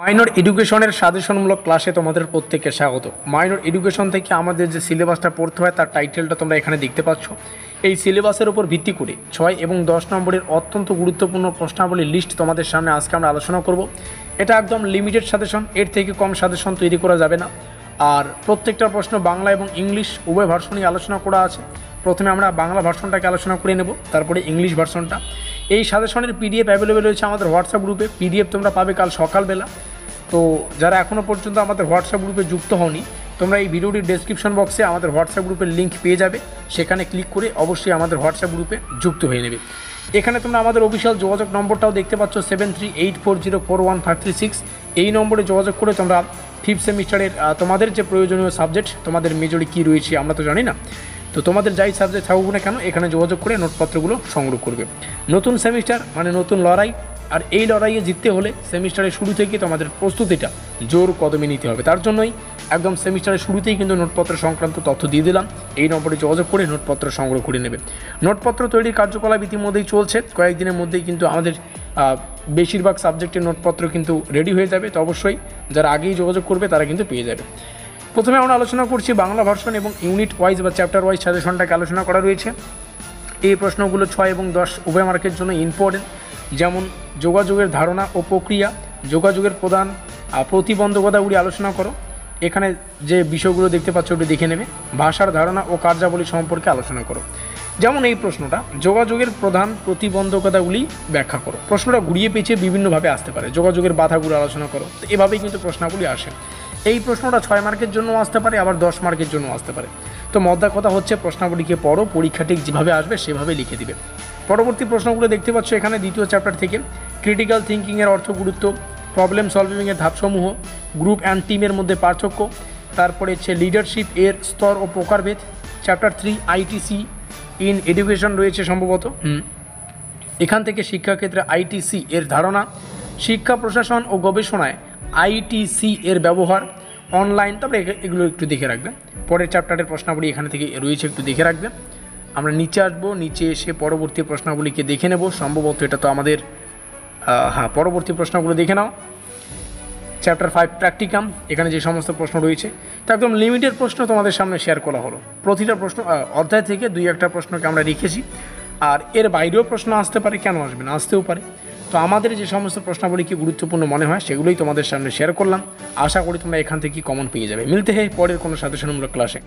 Minor এডুকেশনের সাজেশনমূলক ক্লাসে তোমাদের প্রত্যেককে স্বাগত। মাইনর এডুকেশন থেকে আমাদের যে সিলেবাসটা পড়তে হয় তার টাইটেলটা তোমরা এখানে দেখতে পাচ্ছ। এই সিলেবাসের উপর ভিত্তি করে 6 এবং 10 নম্বরের অত্যন্ত গুরুত্বপূর্ণ প্রশ্নাবলীর লিস্ট তোমাদের সামনে আজকে আমরা আলোচনা করব। এটা একদম লিমিটেড সাজেশন, এর থেকে কম সাজেশন তৈরি করা যাবে না। আর প্রত্যেকটা প্রশ্ন বাংলা এবং ইংলিশ উভয় ভার্সনই আলোচনা করা আছে। প্রথমে আমরা বাংলা ভার্সনটাকে আলোচনা করে নেব, তারপরে ইংলিশ ভার্সনটা। এই সাজেশনের পিডিএফ অ্যাভেলেবেল রয়েছে আমাদের হোয়াটসঅ্যাপ গ্রুপে। পিডিএফ তোমরা পাবে কাল সকালবেলা। তো যারা এখনও পর্যন্ত আমাদের হোয়াটসঅ্যাপ গ্রুপে যুক্ত হওনি, তোমরা এই ভিডিওটির ডেসক্রিপশন বক্সে আমাদের হোয়াটসঅ্যাপ গ্রুপের লিঙ্ক পেয়ে যাবে। সেখানে ক্লিক করে অবশ্যই আমাদের হোয়াটসঅ্যাপ গ্রুপে যুক্ত হয়ে নেবে। এখানে তোমরা আমাদের অফিসিয়াল যোগাযোগ নম্বরটাও দেখতে পাচ্ছ 7384041536। এই নম্বরে যোগাযোগ করে তোমরা 5th সেমিস্টারের তোমাদের যে প্রয়োজনীয় সাবজেক্ট, তোমাদের মেজরে কী রয়েছে আমরা তো জানি না, তো তোমাদের যাই সাবজেক্ট থাকুক না কেন এখানে যোগাযোগ করে নোটপত্রগুলো সংগ্রহ করবে। নতুন সেমিস্টার মানে নতুন লড়াই, আর এই লড়াইয়ে জিততে হলে সেমিস্টারের শুরু থেকে তোমাদের প্রস্তুতিটা জোর কদমে নিতে হবে। তার জন্যই একদম সেমিস্টারের শুরুতেই কিন্তু নোটপত্র সংক্রান্ত তথ্য দিয়ে দিলাম। এই নম্বরে যোগাযোগ করে নোটপত্র সংগ্রহ করে নেবে। নোটপত্র তৈরির কার্যকলাপ ইতিমধ্যেই চলছে, কয়েকদিনের মধ্যেই কিন্তু আমাদের বেশিরভাগ সাবজেক্টের নোটপত্র কিন্তু রেডি হয়ে যাবে। তো অবশ্যই যারা আগেই যোগাযোগ করবে তারা কিন্তু পেয়ে যাবে। প্রথমে আমরা আলোচনা করছি বাংলা ভার্সন এবং ইউনিট ওয়াইজ বা চ্যাপ্টার ওয়াইজ সাজেশনটাকে আলোচনা করা রয়েছে। এই প্রশ্নগুলো 6 এবং 10 উভয় মার্কের জন্য ইম্পর্টেন্ট। যেমন যোগাযোগের ধারণা ও প্রক্রিয়া, যোগাযোগের প্রধান প্রতিবন্ধকতাগুলি আলোচনা করো। এখানে যে বিষয়গুলো দেখতে পাচ্ছ ওটি দেখে নেবে। ভাষার ধারণা ও কার্যাবলী সম্পর্কে আলোচনা করো। যেমন এই প্রশ্নটা, যোগাযোগের প্রধান প্রতিবন্ধকতাগুলি ব্যাখ্যা করো। প্রশ্নটা ঘুরিয়ে পেঁচিয়ে বিভিন্নভাবে আসতে পারে। যোগাযোগের বাধাগুলো আলোচনা করো। তো এভাবেই কিন্তু প্রশ্নগুলি আসে। এই প্রশ্নটা 6 মার্কের জন্য আসতে পারে, আবার 10 মার্কের জন্য আসতে পারে। তো মধ্যা কথা হচ্ছে প্রশ্নাবলীকে পড়ো, পরীক্ষা ঠিক যেভাবে আসবে সেভাবে লিখে দিবে। পরবর্তী প্রশ্নগুলো দেখতে পাচ্ছ এখানে দ্বিতীয় চ্যাপ্টার থেকে। ক্রিটিক্যাল থিঙ্কিংয়ের অর্থ, গুরুত্ব, প্রবলেম সলভিংয়ের ধাপসমূহ, গ্রুপ অ্যান্ড টিমের মধ্যে পার্থক্য, তারপরে হচ্ছে লিডারশিপ এর স্তর ও প্রকারভেদ। চ্যাপ্টার 3 আইটিসি ইন এডুকেশন রয়েছে সম্ভবত। এখান থেকে শিক্ষাক্ষেত্রে আইটিসি এর ধারণা, শিক্ষা প্রশাসন ও গবেষণায় আইটিসি এর ব্যবহার, অনলাইন, তারপরে এগুলো একটু দেখে রাখবেন। পরের চ্যাপ্টারের প্রশ্নাবলী এখানে থেকে রয়েছে, একটু দেখে রাখবেন। আমরা নিচে আসবো, নিচে এসে পরবর্তী প্রশ্নগুলিকে দেখে নেব। সম্ভবত এটা তো আমাদের পরবর্তী প্রশ্নগুলো দেখে নাও। চ্যাপ্টার 5 প্র্যাকটিকাম, এখানে যে সমস্ত প্রশ্ন রয়েছে তো একদম লিমিটেড প্রশ্ন তোমাদের সামনে শেয়ার করা হলো। প্রতিটা প্রশ্ন অধ্যায় থেকে 2-1টা প্রশ্নকে আমরা রেখেছি। আর এর বাইরেও প্রশ্ন আসতে পারে, কেন আসবে না, আসতেও পারে। তো আমাদের যে সমস্ত প্রশ্নাবলীকে গুরুত্বপূর্ণ মনে হয় সেগুলোই তোমাদের সামনে শেয়ার করলাম। আশা করি তোমরা এখান থেকে কমন পেয়ে যাবে। মিলতে হয় পরের কোনো সাজেশনমূলক ক্লাসে।